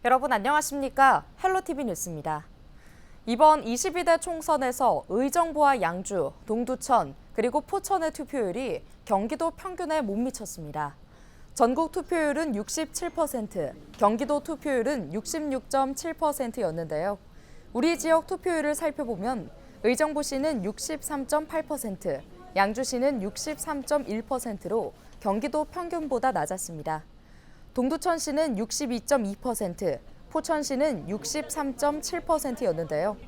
여러분 안녕하십니까? 헬로티비 뉴스입니다. 이번 22대 총선에서 의정부와 양주, 동두천, 그리고 포천의 투표율이 경기도 평균에 못 미쳤습니다. 전국 투표율은 67%, 경기도 투표율은 66.7%였는데요. 우리 지역 투표율을 살펴보면 의정부시는 63.8%, 양주시는 63.1%로 경기도 평균보다 낮았습니다. 동두천시는 62.2%, 포천시는 63.7%였는데요.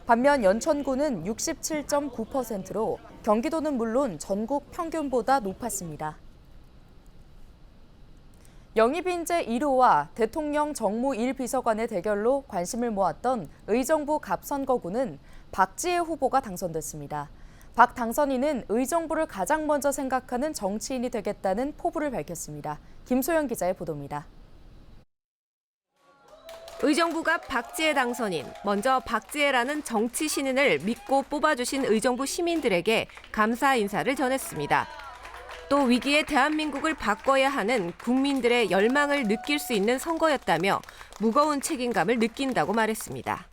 반면 연천구는 67.9%로 경기도는 물론 전국 평균보다 높았습니다. 영입인재 1호와 대통령 정무 1비서관의 대결로 관심을 모았던 의정부 갑선거구는 박지혜 후보가 당선됐습니다. 박 당선인은 의정부를 가장 먼저 생각하는 정치인이 되겠다는 포부를 밝혔습니다. 김소영 기자의 보도입니다. 의정부가 박지혜 당선인, 먼저 박지혜라는 정치 신인을 믿고 뽑아주신 의정부 시민들에게 감사 인사를 전했습니다. 또 위기의 대한민국을 바꿔야 하는 국민들의 열망을 느낄 수 있는 선거였다며 무거운 책임감을 느낀다고 말했습니다.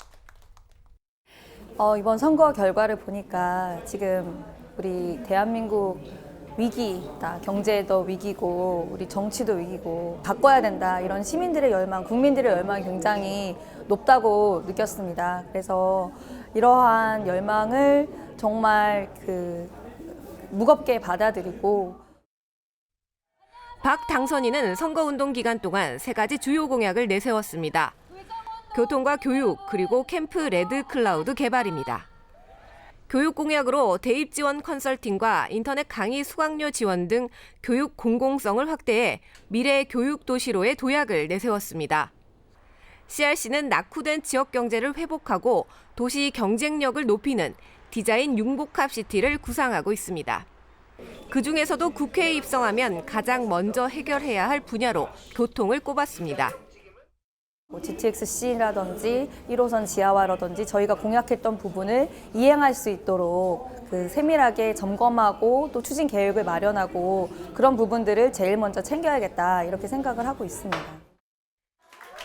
이번 선거 결과를 보니까 지금 우리 대한민국 위기다. 경제도 위기고 우리 정치도 위기고 바꿔야 된다. 이런 시민들의 열망, 국민들의 열망이 굉장히 높다고 느꼈습니다. 그래서 이러한 열망을 정말 무겁게 받아들이고 박 당선인은 선거운동 기간 동안 3가지 주요 공약을 내세웠습니다. 교통과 교육, 그리고 캠프 레드클라우드 개발입니다. 교육 공약으로 대입 지원 컨설팅과 인터넷 강의 수강료 지원 등 교육 공공성을 확대해 미래 교육 도시로의 도약을 내세웠습니다. CRC는 낙후된 지역 경제를 회복하고 도시 경쟁력을 높이는 디자인 융복합시티를 구상하고 있습니다. 그중에서도 국회에 입성하면 가장 먼저 해결해야 할 분야로 교통을 꼽았습니다. GTX-C라든지 1호선 지하화라든지 저희가 공약했던 부분을 이행할 수 있도록 세밀하게 점검하고 또 추진 계획을 마련하고 그런 부분들을 제일 먼저 챙겨야겠다 이렇게 생각을 하고 있습니다.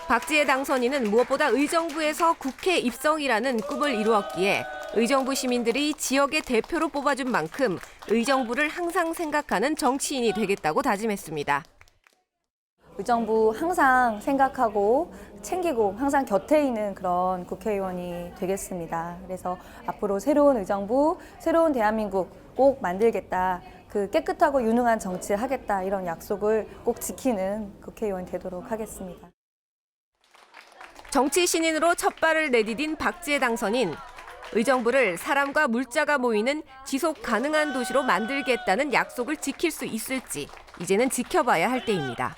박지혜 당선인은 무엇보다 의정부에서 국회 입성이라는 꿈을 이루었기에 의정부 시민들이 지역의 대표로 뽑아준 만큼 의정부를 항상 생각하는 정치인이 되겠다고 다짐했습니다. 의정부 항상 생각하고 챙기고 항상 곁에 있는 그런 국회의원이 되겠습니다. 그래서 앞으로 새로운 의정부, 새로운 대한민국 꼭 만들겠다. 깨끗하고 유능한 정치를 하겠다. 이런 약속을 꼭 지키는 국회의원이 되도록 하겠습니다. 정치 신인으로 첫 발을 내디딘 박지혜 당선인. 의정부를 사람과 물자가 모이는 지속 가능한 도시로 만들겠다는 약속을 지킬 수 있을지 이제는 지켜봐야 할 때입니다.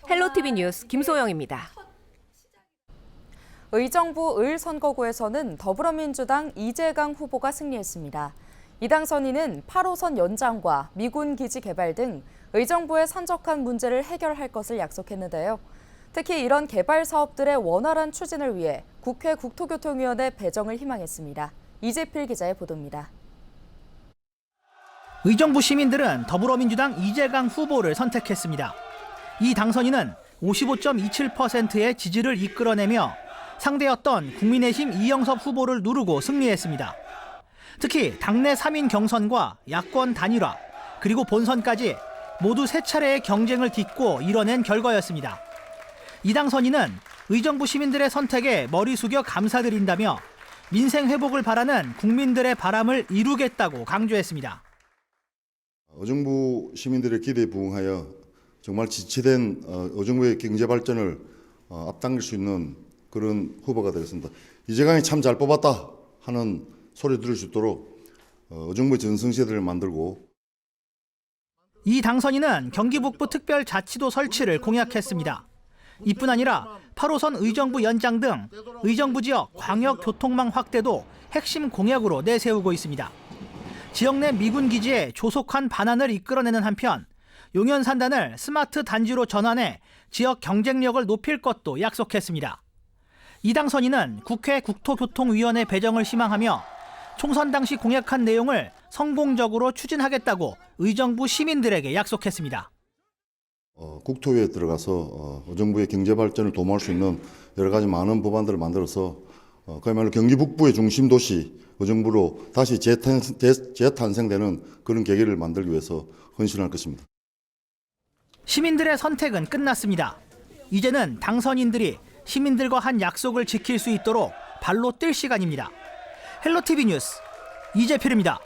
헬로티비 뉴스 김소영입니다. 의정부 을 선거구에서는 더불어민주당 이재강 후보가 승리했습니다. 이 당선인은 8호선 연장과 미군 기지 개발 등 의정부에 산적한 문제를 해결할 것을 약속했는데요. 특히 이런 개발 사업들의 원활한 추진을 위해 국회 국토교통위원회 배정을 희망했습니다. 이재필 기자의 보도입니다. 의정부 시민들은 더불어민주당 이재강 후보를 선택했습니다. 이 당선인은 55.27%의 지지를 이끌어내며 상대였던 국민의힘 이영섭 후보를 누르고 승리했습니다. 특히 당내 3인 경선과 야권 단일화, 그리고 본선까지 모두 3차례의 경쟁을 딛고 이뤄낸 결과였습니다. 이 당선인은 의정부 시민들의 선택에 머리 숙여 감사드린다며 민생 회복을 바라는 국민들의 바람을 이루겠다고 강조했습니다. 의정부 시민들의 기대에 부응하여 정말 지체된 의정부의 경제 발전을 앞당길 수 있는 그런 후보가 되겠습니다. 이재강이 참 잘 뽑았다 하는 소리 들을 수 있도록 의정부의 전성시대를 만들고. 이 당선인은 경기 북부 특별자치도 설치를 공약했습니다. 이뿐 아니라 8호선 의정부 연장 등 의정부 지역 광역교통망 확대도 핵심 공약으로 내세우고 있습니다. 지역 내 미군 기지에 조속한 반환을 이끌어내는 한편 용현 산단을 스마트 단지로 전환해 지역 경쟁력을 높일 것도 약속했습니다. 이 당선인은 국회 국토교통위원회 배정을 희망하며 총선 당시 공약한 내용을 성공적으로 추진하겠다고 의정부 시민들에게 약속했습니다. 국토위에 들어가서 의정부의 경제 발전을 도모할 수 있는 여러 가지 많은 법안들을 만들어서 그야말로 경기 북부의 중심 도시 의정부로 다시 재탄생되는 그런 계기를 만들기 위해서 헌신할 것입니다. 시민들의 선택은 끝났습니다. 이제는 당선인들이 시민들과 한 약속을 지킬 수 있도록 발로 뛸 시간입니다. 헬로티비 뉴스 이재필입니다.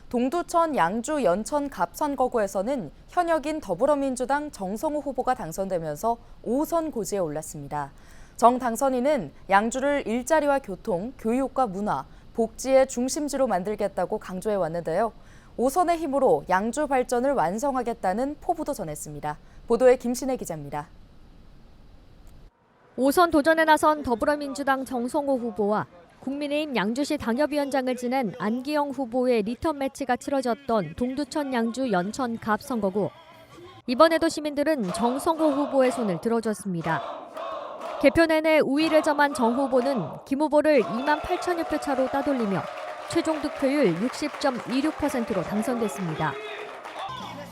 동두천, 양주, 연천, 갑 선거구에서는 현역인 더불어민주당 정성호 후보가 당선되면서 5선 고지에 올랐습니다. 정 당선인은 양주를 일자리와 교통, 교육과 문화, 복지의 중심지로 만들겠다고 강조해 왔는데요. 5선의 힘으로 양주 발전을 완성하겠다는 포부도 전했습니다. 보도에 김신혜 기자입니다. 5선 도전에 나선 더불어민주당 정성호 후보와 국민의힘 양주시 당협위원장을 지낸 안기영 후보의 리턴 매치가 치러졌던 동두천, 양주, 연천, 갑 선거구. 이번에도 시민들은 정성호 후보의 손을 들어줬습니다. 개표 내내 우위를 점한 정 후보는 김 후보를 2만 8천여 표 차로 따돌리며 최종 득표율 60.26%로 당선됐습니다.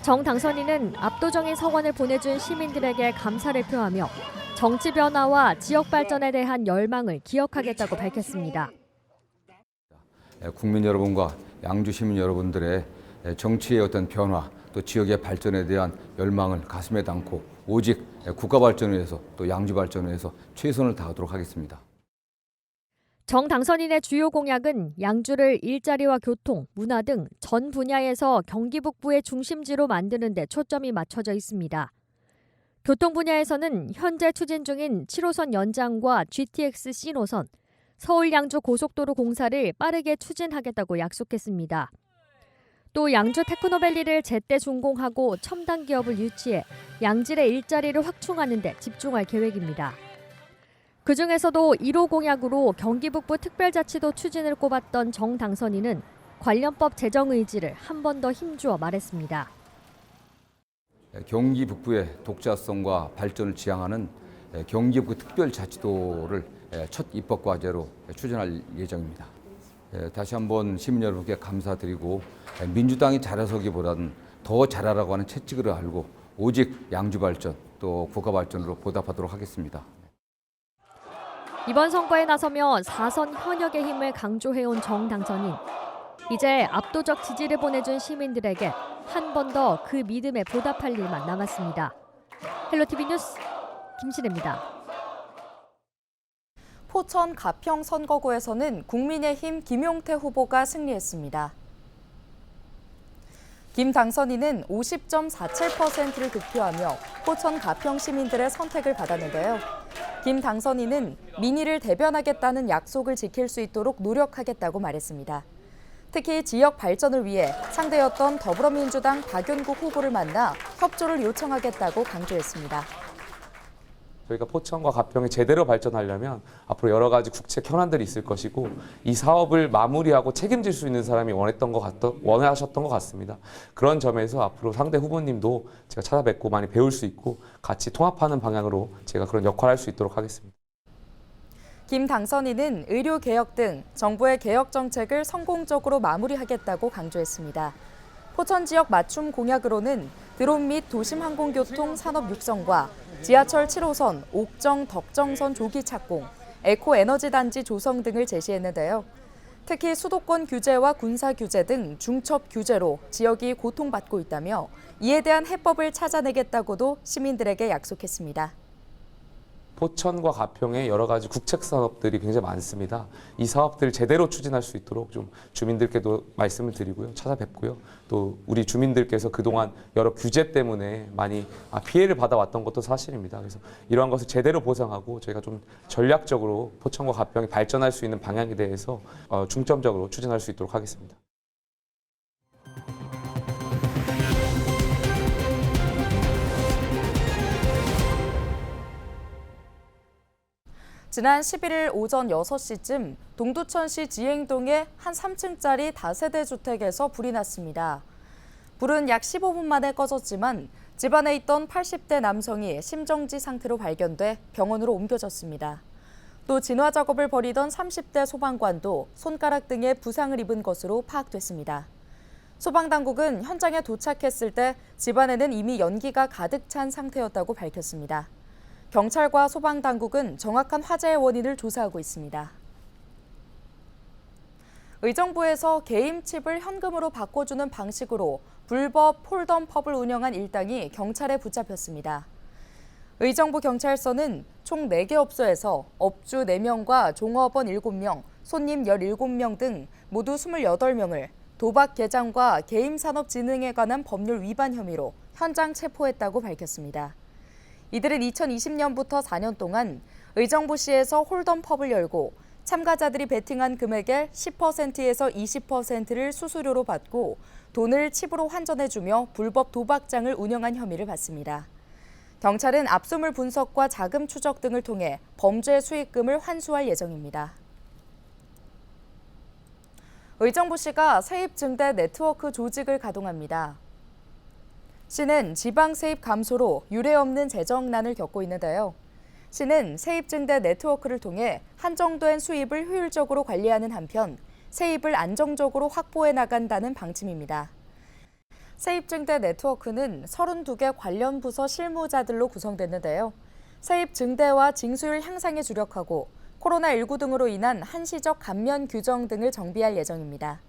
정 당선인은 압도적인 성원을 보내준 시민들에게 감사를 표하며 정치 변화와 지역 발전에 대한 열망을 기억하겠다고 밝혔습니다. 국민 여러분과 양주 시민 여러분들의 정치의 어떤 변화 또 지역의 발전에 대한 열망을 가슴에 담고 오직 국가 발전을 위해서 또 양주 발전을 위해서 최선을 다하도록 하겠습니다. 정 당선인의 주요 공약은 양주를 일자리와 교통, 문화 등 전 분야에서 경기 북부의 중심지로 만드는 데 초점이 맞춰져 있습니다. 교통 분야에서는 현재 추진 중인 7호선 연장과 GTX C노선, 서울 양주 고속도로 공사를 빠르게 추진하겠다고 약속했습니다. 또 양주 테크노밸리를 제때 준공하고 첨단 기업을 유치해 양질의 일자리를 확충하는 데 집중할 계획입니다. 그중에서도 1호 공약으로 경기 북부 특별자치도 추진을 꼽았던 정 당선인은 관련법 제정 의지를 한 번 더 힘주어 말했습니다. 경기 북부의 독자성과 발전을 지향하는 경기 북부 특별자치도를 첫 입법 과제로 추진할 예정입니다. 다시 한번 시민 여러분께 감사드리고 민주당이 잘해서기보다는 더 잘하라고 하는 채찍을 알고 오직 양주 발전 또 국가 발전으로 보답하도록 하겠습니다. 이번 선거에 나서며 4선 현역의 힘을 강조해온 정 당선인. 이제 압도적 지지를 보내준 시민들에게 한 번 더 그 믿음에 보답할 일만 남았습니다. 헬로티비 뉴스 김신혜입니다. 포천 가평 선거구에서는 국민의힘 김용태 후보가 승리했습니다. 김 당선인은 50.47%를 득표하며 포천 가평 시민들의 선택을 받았는데요. 김 당선인은 민의를 대변하겠다는 약속을 지킬 수 있도록 노력하겠다고 말했습니다. 특히 지역 발전을 위해 상대였던 더불어민주당 박윤국 후보를 만나 협조를 요청하겠다고 강조했습니다. 저희가 포천과 가평이 제대로 발전하려면 앞으로 여러 가지 국책 현안들이 있을 것이고 이 사업을 마무리하고 책임질 수 있는 사람이 원하셨던 것 같습니다. 그런 점에서 앞으로 상대 후보님도 제가 찾아뵙고 많이 배울 수 있고 같이 통합하는 방향으로 제가 그런 역할을 할 수 있도록 하겠습니다. 김 당선인은 의료개혁 등 정부의 개혁 정책을 성공적으로 마무리하겠다고 강조했습니다. 포천 지역 맞춤 공약으로는 드론 및 도심 항공교통 산업 육성과 지하철 7호선 옥정 덕정선 조기 착공, 에코에너지 단지 조성 등을 제시했는데요. 특히 수도권 규제와 군사 규제 등 중첩 규제로 지역이 고통받고 있다며 이에 대한 해법을 찾아내겠다고도 시민들에게 약속했습니다. 포천과 가평에 여러 가지 국책 사업들이 굉장히 많습니다. 이 사업들을 제대로 추진할 수 있도록 좀 주민들께도 말씀을 드리고요. 찾아뵙고요. 또 우리 주민들께서 그동안 여러 규제 때문에 많이 피해를 받아왔던 것도 사실입니다. 그래서 이러한 것을 제대로 보상하고 저희가 좀 전략적으로 포천과 가평이 발전할 수 있는 방향에 대해서 중점적으로 추진할 수 있도록 하겠습니다. 지난 11일 오전 6시쯤 동두천시 지행동의 한 3층짜리 다세대 주택에서 불이 났습니다. 불은 약 15분 만에 꺼졌지만 집안에 있던 80대 남성이 심정지 상태로 발견돼 병원으로 옮겨졌습니다. 또 진화 작업을 벌이던 30대 소방관도 손가락 등에 부상을 입은 것으로 파악됐습니다. 소방당국은 현장에 도착했을 때 집안에는 이미 연기가 가득 찬 상태였다고 밝혔습니다. 경찰과 소방당국은 정확한 화재의 원인을 조사하고 있습니다. 의정부에서 게임칩을 현금으로 바꿔주는 방식으로 불법 홀덤펍을 운영한 일당이 경찰에 붙잡혔습니다. 의정부 경찰서는 총 4개 업소에서 업주 4명과 종업원 7명, 손님 17명 등 모두 28명을 도박 개장과 게임 산업 진흥에 관한 법률 위반 혐의로 현장 체포했다고 밝혔습니다. 이들은 2020년부터 4년 동안 의정부시에서 홀덤펍을 열고 참가자들이 베팅한 금액의 10%에서 20%를 수수료로 받고 돈을 칩으로 환전해주며 불법 도박장을 운영한 혐의를 받습니다. 경찰은 압수물 분석과 자금 추적 등을 통해 범죄 수익금을 환수할 예정입니다. 의정부시가 세입 증대 네트워크 조직을 가동합니다. 시는 지방 세입 감소로 유례 없는 재정난을 겪고 있는데요. 시는 세입 증대 네트워크를 통해 한정된 수입을 효율적으로 관리하는 한편 세입을 안정적으로 확보해 나간다는 방침입니다. 세입 증대 네트워크는 32개 관련 부서 실무자들로 구성됐는데요. 세입 증대와 징수율 향상에 주력하고 코로나19 등으로 인한 한시적 감면 규정 등을 정비할 예정입니다.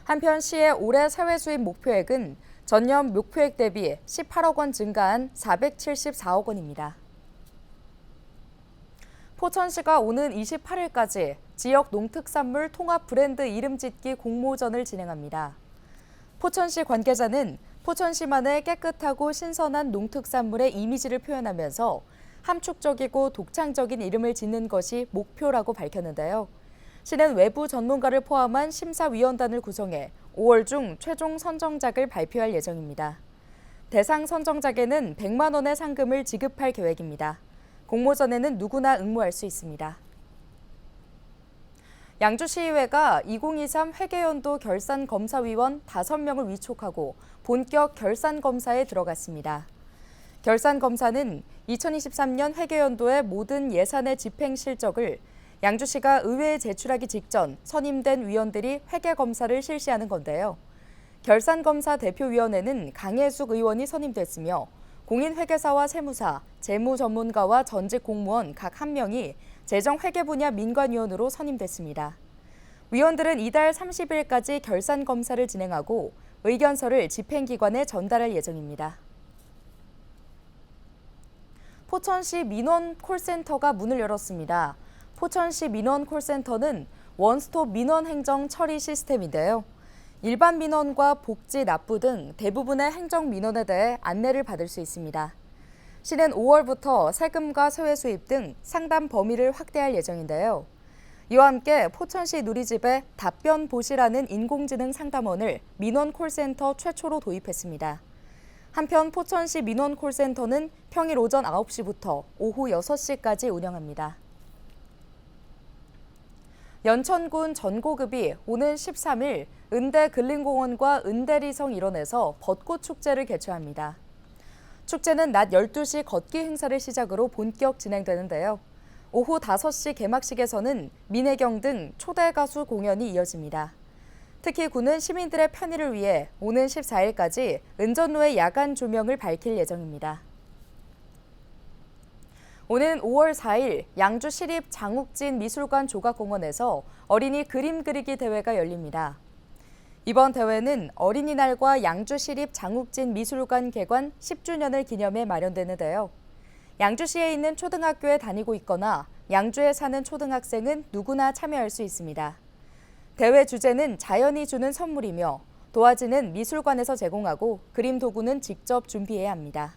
한편 시의 올해 세외 수입 목표액은 전년 목표액 대비 18억 원 증가한 474억 원입니다. 포천시가 오는 28일까지 지역 농특산물 통합 브랜드 이름 짓기 공모전을 진행합니다. 포천시 관계자는 포천시만의 깨끗하고 신선한 농특산물의 이미지를 표현하면서 함축적이고 독창적인 이름을 짓는 것이 목표라고 밝혔는데요. 시는 외부 전문가를 포함한 심사위원단을 구성해 5월 중 최종 선정작을 발표할 예정입니다. 대상 선정작에는 100만 원의 상금을 지급할 계획입니다. 공모전에는 누구나 응모할 수 있습니다. 양주시의회가 2023 회계연도 결산검사위원 5명을 위촉하고 본격 결산검사에 들어갔습니다. 결산검사는 2023년 회계연도의 모든 예산의 집행 실적을 양주시가 의회에 제출하기 직전 선임된 위원들이 회계검사를 실시하는 건데요. 결산검사 대표위원회는 강혜숙 의원이 선임됐으며 공인회계사와 세무사, 재무전문가와 전직 공무원 각 1명이 재정회계 분야 민관위원으로 선임됐습니다. 위원들은 이달 30일까지 결산검사를 진행하고 의견서를 집행기관에 전달할 예정입니다. 포천시 민원 콜센터가 문을 열었습니다. 포천시 민원 콜센터는 원스톱 민원 행정 처리 시스템인데요. 일반 민원과 복지, 납부 등 대부분의 행정 민원에 대해 안내를 받을 수 있습니다. 시는 5월부터 세금과 세외 수입 등 상담 범위를 확대할 예정인데요. 이와 함께 포천시 누리집에 답변보시라는 인공지능 상담원을 민원 콜센터 최초로 도입했습니다. 한편 포천시 민원 콜센터는 평일 오전 9시부터 오후 6시까지 운영합니다. 연천군 전고급이 오는 13일 은대근린공원과 은대리성 일원에서 벚꽃축제를 개최합니다. 축제는 낮 12시 걷기 행사를 시작으로 본격 진행되는데요. 오후 5시 개막식에서는 민혜경 등 초대 가수 공연이 이어집니다. 특히 군은 시민들의 편의를 위해 오는 14일까지 은전로의 야간 조명을 밝힐 예정입니다. 오는 5월 4일 양주시립 장욱진 미술관 조각공원에서 어린이 그림 그리기 대회가 열립니다. 이번 대회는 어린이날과 양주시립 장욱진 미술관 개관 10주년을 기념해 마련되는데요. 양주시에 있는 초등학교에 다니고 있거나 양주에 사는 초등학생은 누구나 참여할 수 있습니다. 대회 주제는 자연이 주는 선물이며 도화지는 미술관에서 제공하고 그림 도구는 직접 준비해야 합니다.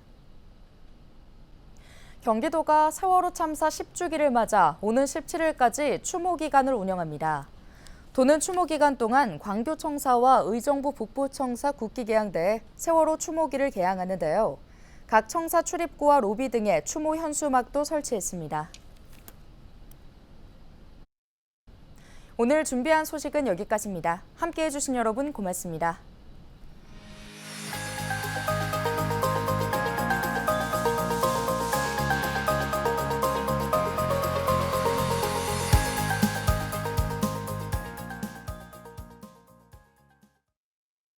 경기도가 세월호 참사 10주기를 맞아 오는 17일까지 추모 기간을 운영합니다. 도는 추모 기간 동안 광교청사와 의정부 북부청사 국기계양대에 세월호 추모기를 개항하는데요. 각 청사 출입구와 로비 등에 추모 현수막도 설치했습니다. 오늘 준비한 소식은 여기까지입니다. 함께해 주신 여러분 고맙습니다.